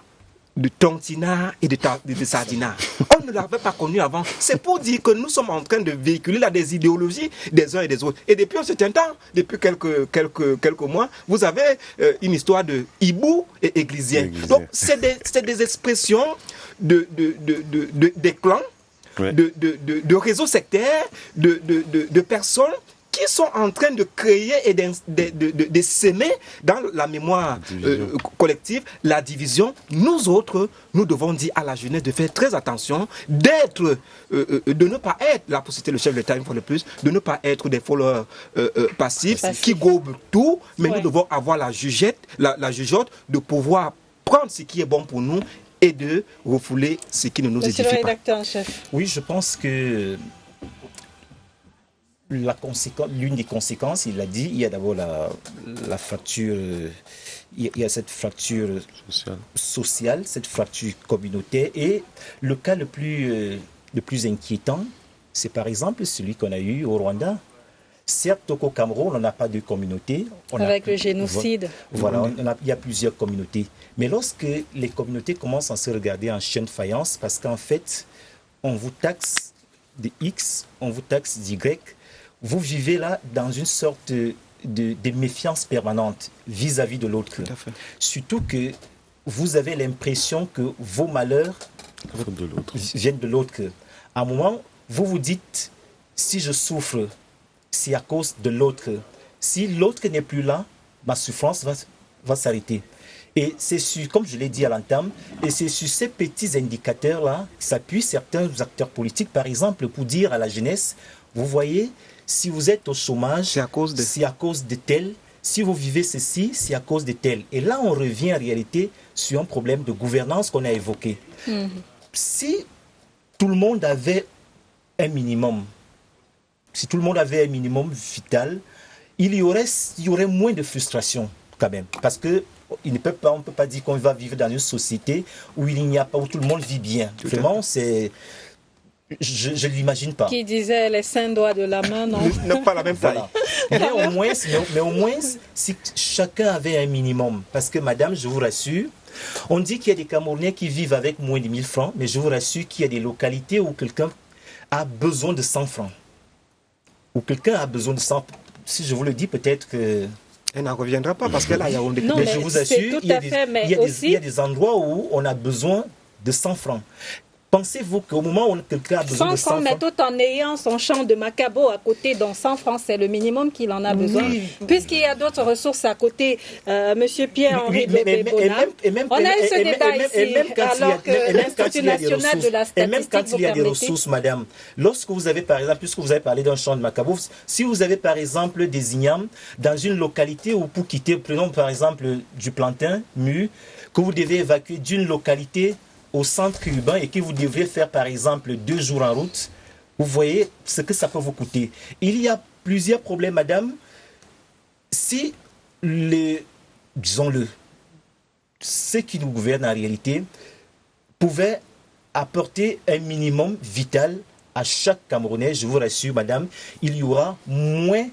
de tontinat et de sardinat. On ne l'avait pas connu avant. C'est pour dire que nous sommes en train de véhiculer là des idéologies des uns et des autres. Et depuis un certain temps, depuis quelques mois, vous avez une histoire de hibou et églisien. Donc, c'est des expressions des clans, ouais, de réseaux sectaires, de personnes qui sont en train de créer et de s'aimer dans la mémoire collective la division. Nous autres, nous devons dire à la jeunesse de faire très attention, de ne pas être, là pour citer le chef de l'État une fois de plus, de ne pas être des followers passifs qui gobent tout, mais ouais, nous devons avoir la jugeote de pouvoir prendre ce qui est bon pour nous et de refouler ce qui ne nous édifie pas. Monsieur le rédacteur en chef. Oui, je pense que l'une des conséquences, il l'a dit, il y a d'abord la fracture, il y a cette fracture sociale, cette fracture communautaire. Et le cas le plus inquiétant, c'est par exemple celui qu'on a eu au Rwanda. Certes, au Cameroun, on n'a pas de communauté. Avec le génocide. Voilà, il y a plusieurs communautés. Mais lorsque les communautés commencent à se regarder en chien de faïence, parce qu'en fait, on vous taxe de X, on vous taxe d'Y, vous vivez là dans une sorte de méfiance permanente vis-à-vis de l'autre. Surtout que vous avez l'impression que vos malheurs viennent de l'autre. À un moment, vous vous dites, si je souffre, c'est à cause de l'autre. Si l'autre n'est plus là, ma souffrance va s'arrêter. Et c'est sur, comme je l'ai dit à l'entame, et c'est sur ces petits indicateurs-là que s'appuient certains acteurs politiques, par exemple, pour dire à la jeunesse, vous voyez, si vous êtes au chômage, c'est à cause de tel. Si vous vivez ceci, c'est à cause de tel. Et là, on revient en réalité sur un problème de gouvernance qu'on a évoqué. Si tout le monde avait un minimum, si tout le monde avait un minimum vital, il y aurait moins de frustration quand même. Parce que on ne peut pas dire qu'on va vivre dans une société où il n'y a pas, où tout le monde vit bien. Vraiment, c'est... Je ne l'imagine pas. Qui disait les 5 doigts de la main, non? Pas la même taille. Voilà. mais au moins, si chacun avait un minimum. Parce que, madame, je vous rassure, on dit qu'il y a des Camerounais qui vivent avec moins de 1000 francs, mais je vous rassure qu'il y a des localités où quelqu'un a besoin de 100 francs. Où quelqu'un a besoin de 100. Si je vous le dis, peut-être que... Elle n'en reviendra pas parce qu'elle a Yaoundé. Mais je vous assure, il y a des endroits où on a besoin de 100 francs. Pensez-vous qu'au moment où quelqu'un a besoin de 100 francs... mais tout en ayant son champ de macabo à côté, dans 100 francs, c'est le minimum qu'il en a besoin. Oui. Puisqu'il y a d'autres ressources à côté, Monsieur Pierre-Henri Lobé-Bona, on a eu ce débat ici, alors que l'Institut national de la statistique, et même quand il y a des ressources, madame, lorsque vous avez, par exemple, puisque vous avez parlé d'un champ de macabo, si vous avez, par exemple, des ignames dans une localité où pour quitter, prenons par exemple du plantain, mu, que vous devez évacuer d'une localité au centre urbain et que vous devez faire par exemple 2 jours en route, vous voyez ce que ça peut vous coûter. Il y a plusieurs problèmes, madame. Si disons-le, ceux qui nous gouvernent en réalité pouvaient apporter un minimum vital à chaque Camerounais, je vous rassure, madame, il y aura moins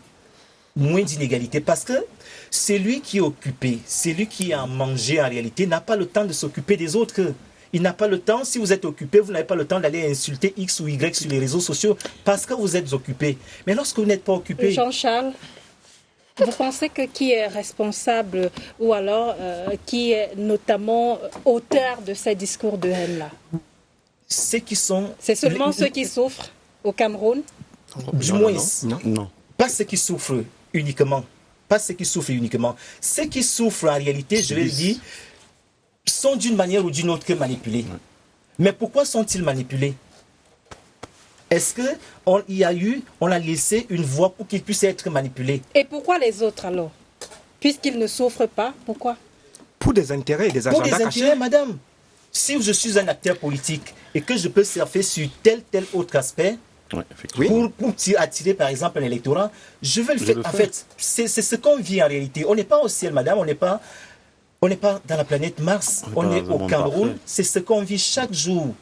d'inégalités parce que celui qui est occupé, celui qui a à manger en réalité n'a pas le temps de s'occuper des autres. Il n'a pas le temps, si vous êtes occupé, vous n'avez pas le temps d'aller insulter X ou Y sur les réseaux sociaux parce que vous êtes occupé. Mais lorsque vous n'êtes pas occupé... Jean-Charles, vous pensez que qui est responsable ou alors qui est notamment auteur de ces discours de haine-là? Ceux qui sont... C'est seulement ceux qui souffrent au Cameroun? Du moins, non. Pas ceux qui souffrent uniquement. Pas ceux qui souffrent uniquement. Ceux qui souffrent en réalité, je vais le dire, sont d'une manière ou d'une autre manipulés. Ouais. Mais pourquoi sont-ils manipulés? Est-ce qu'on a laissé une voie pour qu'ils puissent être manipulés? Et pourquoi les autres alors? Puisqu'ils ne souffrent pas, pourquoi? Pour des intérêts et des agendas cachés. Pour des intérêts, madame. Si je suis un acteur politique et que je peux surfer sur tel autre aspect, pour attirer par exemple un électorat, je vais le faire. En fait, c'est ce qu'on vit en réalité. On n'est pas au ciel, madame, on n'est pas dans la planète Mars, on est au Cameroun, c'est ce qu'on vit chaque jour.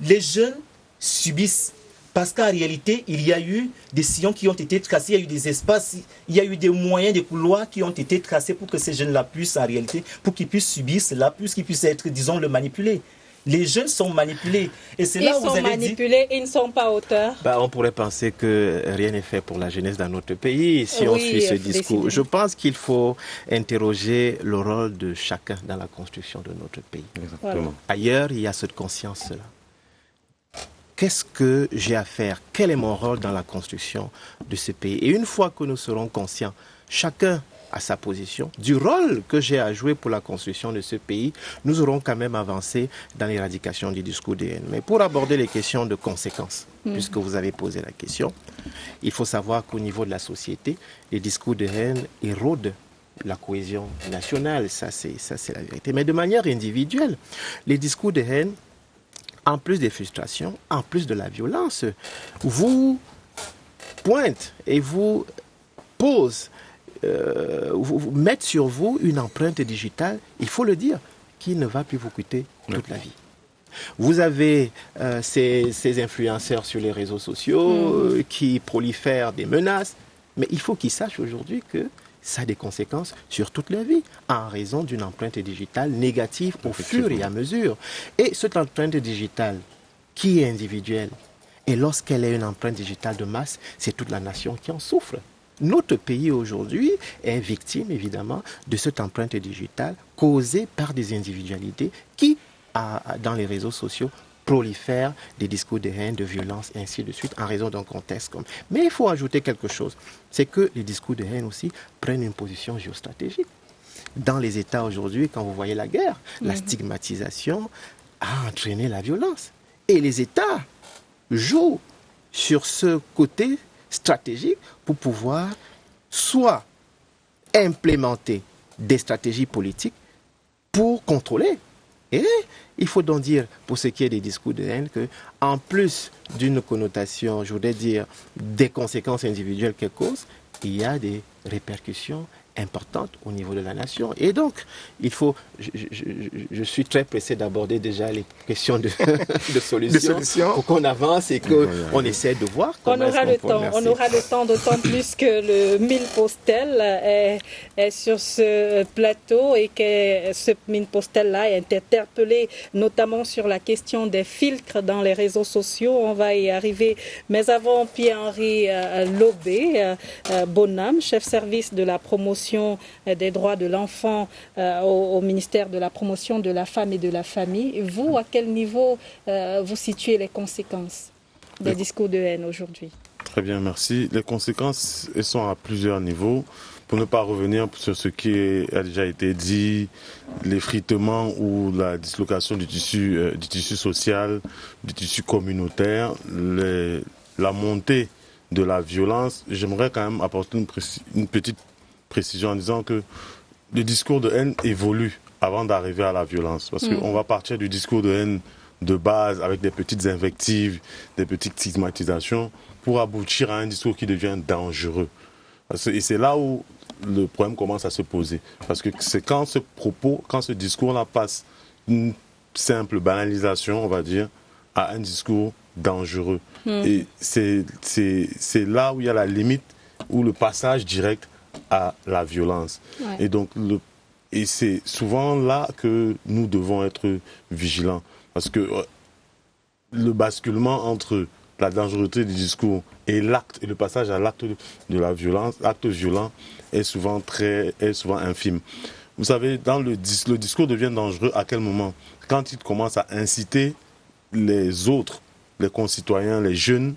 Les jeunes subissent, parce qu'en réalité, il y a eu des sillons qui ont été tracés, il y a eu des espaces, il y a eu des moyens, des couloirs qui ont été tracés pour que ces jeunes-là puissent, en réalité, pour qu'ils puissent subir cela, pour qu'ils puissent être, disons, le manipulés. Les jeunes sont manipulés. Et c'est là où vous avez manipulés, ils ne sont pas auteurs. On pourrait penser que rien n'est fait pour la jeunesse dans notre pays si on suit ce discours. Je pense qu'il faut interroger le rôle de chacun dans la construction de notre pays. Exactement. Ailleurs, il y a cette conscience-là. Qu'est-ce que j'ai à faire? Quel est mon rôle dans la construction de ce pays? Et une fois que nous serons conscients, chacun à sa position, du rôle que j'ai à jouer pour la construction de ce pays, nous aurons quand même avancé dans l'éradication du discours de haine. Mais pour aborder les questions de conséquences, puisque vous avez posé la question, il faut savoir qu'au niveau de la société, les discours de haine érodent la cohésion nationale, ça c'est la vérité. Mais de manière individuelle, les discours de haine, en plus des frustrations, en plus de la violence, vous pointent et vous posent vous mettre sur vous une empreinte digitale, il faut le dire, qui ne va plus vous coûter toute la vie. Vous avez ces influenceurs sur les réseaux sociaux qui prolifèrent des menaces, mais il faut qu'ils sachent aujourd'hui que ça a des conséquences sur toute leur vie, en raison d'une empreinte digitale négative au fur et à mesure. Et cette empreinte digitale, qui est individuelle, et lorsqu'elle est une empreinte digitale de masse, c'est toute la nation qui en souffre. Notre pays aujourd'hui est victime, évidemment, de cette empreinte digitale causée par des individualités qui, dans les réseaux sociaux, prolifèrent des discours de haine, de violence, et ainsi de suite, en raison d'un contexte comme... Mais il faut ajouter quelque chose, c'est que les discours de haine aussi prennent une position géostratégique. Dans les États aujourd'hui, quand vous voyez la guerre, la stigmatisation a entraîné la violence. Et les États jouent sur ce côté stratégique pour pouvoir soit implémenter des stratégies politiques pour contrôler. Et il faut donc dire, pour ce qui est des discours de haine, qu'en plus d'une connotation, je voudrais dire, des conséquences individuelles qu'elles causent, il y a des répercussions importante au niveau de la nation. Et donc, il faut... Je suis très pressé d'aborder déjà les questions de solutions pour qu'on avance et qu'on essaie de voir comment on aura le temps, d'autant plus que le mine postel est sur ce plateau et que ce mine postel-là est interpellé notamment sur la question des filtres dans les réseaux sociaux. On va y arriver. Mais avant, Pierre-Henri Lobé, Bonham, chef service de la promotion des droits de l'enfant au ministère de la promotion de la femme et de la famille. Vous, à quel niveau vous situez les conséquences des discours de haine aujourd'hui? Très bien, merci. Les conséquences, elles sont à plusieurs niveaux. Pour ne pas revenir sur ce qui a déjà été dit, l'effritement ou la dislocation du tissu social, du tissu communautaire, la montée de la violence, j'aimerais quand même apporter une petite précision en disant que le discours de haine évolue avant d'arriver à la violence. Parce qu'on va partir du discours de haine de base avec des petites invectives, des petites stigmatisations pour aboutir à un discours qui devient dangereux. Et c'est là où le problème commence à se poser. Parce que c'est quand ce discours-là passe une simple banalisation, on va dire, à un discours dangereux. Et c'est là où il y a la limite, où le passage direct à la violence. Ouais. Et donc, c'est souvent là que nous devons être vigilants. Parce que le basculement entre la dangerosité du discours et l'acte, et le passage à l'acte de la violence, l'acte violent, est souvent infime. Vous savez, le discours devient dangereux à quel moment? Quand il commence à inciter les autres, les concitoyens, les jeunes,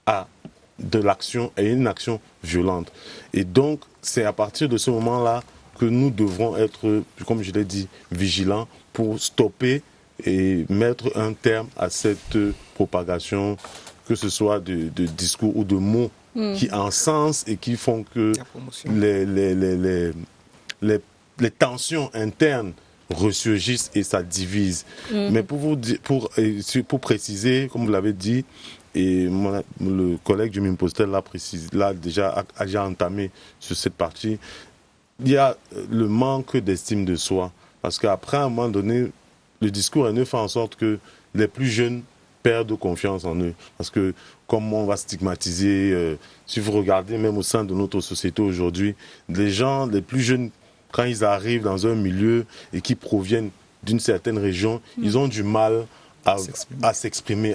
à de l'action et une action violente. Et donc, c'est à partir de ce moment-là que nous devrons être, comme je l'ai dit, vigilants pour stopper et mettre un terme à cette propagation, que ce soit de discours ou de mots qui encensent et qui font que les tensions internes ressurgissent et ça divise. Mais pour préciser, comme vous l'avez dit, et le collègue du Mimpostel l'a déjà entamé sur cette partie, il y a le manque d'estime de soi. Parce qu'après, à un moment donné, le discours haineux fait en sorte que les plus jeunes perdent confiance en eux. Parce que comme on va stigmatiser, si vous regardez même au sein de notre société aujourd'hui, les gens, les plus jeunes, quand ils arrivent dans un milieu et qui proviennent d'une certaine région, ils ont du mal à s'exprimer,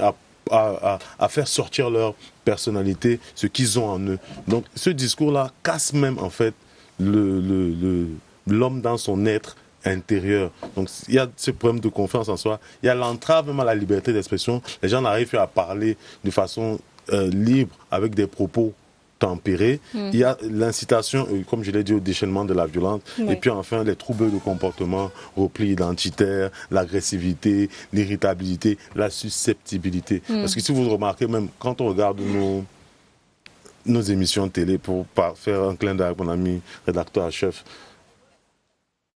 à faire sortir leur personnalité, ce qu'ils ont en eux. Donc ce discours-là casse même en fait l'homme dans son être intérieur. Donc il y a ce problème de confiance en soi, il y a l'entrave même à la liberté d'expression. Les gens n'arrivent plus à parler de façon libre avec des propos tempérés. Il y a l'incitation, comme je l'ai dit, au déchaînement de la violence. Et puis enfin les troubles de comportement, repli identitaire, l'agressivité, l'irritabilité, la susceptibilité. Parce que si vous remarquez, même quand on regarde nos émissions de télé, pour faire un clin d'œil à mon ami rédacteur à chef,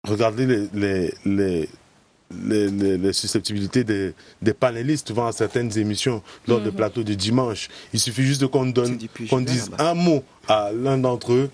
regardez les susceptibilités des panélistes devant certaines émissions lors de plateaux du dimanche. Il suffit juste qu'on dise un mot à l'un d'entre eux,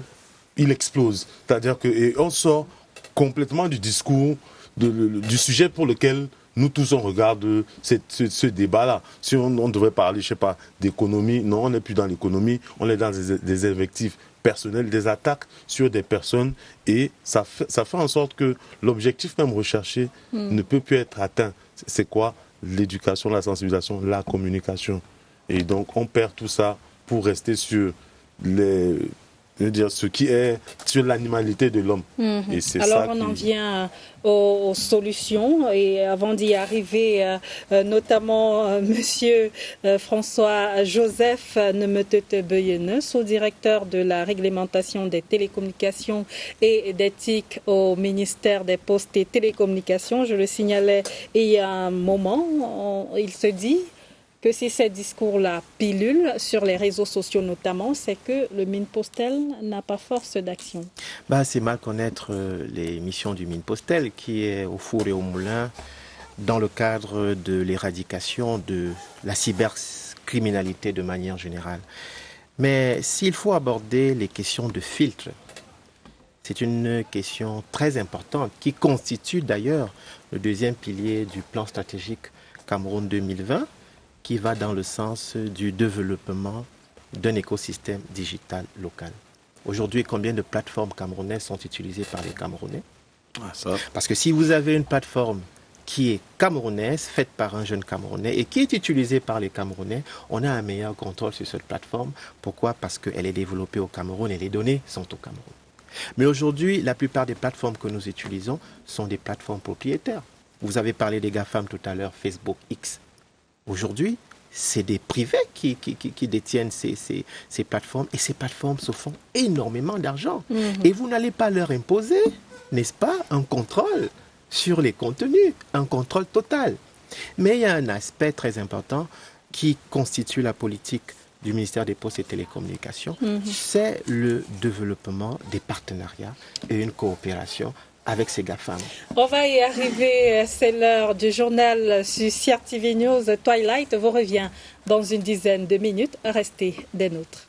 il explose. C'est-à-dire qu'on sort complètement du discours, du sujet pour lequel nous tous on regarde ce débat-là. Si on devrait parler, je sais pas, d'économie, non, on n'est plus dans l'économie, on est dans des invectives personnelles, des attaques sur des personnes, et ça fait en sorte que l'objectif même recherché ne peut plus être atteint. C'est quoi? L'éducation, la sensibilisation, la communication. Et donc on perd tout ça pour rester sur ce qui est sur l'animalité de l'homme. Et c'est alors on en vient aux solutions, et avant d'y arriver, notamment monsieur François Joseph Nemetete-Beyene, sous-directeur de la réglementation des télécommunications et d'éthique au ministère des Postes et Télécommunications. Je le signalais il y a un moment, il se dit que si ces discours-là pilulent sur les réseaux sociaux notamment, c'est que le Mimpostel n'a pas force d'action. C'est mal connaître les missions du Mimpostel, qui est au four et au moulin dans le cadre de l'éradication de la cybercriminalité de manière générale. Mais s'il faut aborder les questions de filtre, c'est une question très importante qui constitue d'ailleurs le deuxième pilier du plan stratégique Cameroun 2020, qui va dans le sens du développement d'un écosystème digital local. Aujourd'hui, combien de plateformes camerounaises sont utilisées par les Camerounais? Parce que si vous avez une plateforme qui est camerounaise, faite par un jeune Camerounais et qui est utilisée par les Camerounais, on a un meilleur contrôle sur cette plateforme. Pourquoi? Parce qu'elle est développée au Cameroun et les données sont au Cameroun. Mais aujourd'hui, la plupart des plateformes que nous utilisons sont des plateformes propriétaires. Vous avez parlé des GAFAM tout à l'heure, Facebook, X. Aujourd'hui, c'est des privés qui détiennent ces plateformes et ces plateformes se font énormément d'argent. Et vous n'allez pas leur imposer, n'est-ce pas, un contrôle sur les contenus, un contrôle total. Mais il y a un aspect très important qui constitue la politique du ministère des Postes et Télécommunications, c'est le développement des partenariats et une coopération avec ces GAFAM. On va y arriver, c'est l'heure du journal sur CRTV News. Twilight vous revient dans une dizaine de minutes. Restez des nôtres.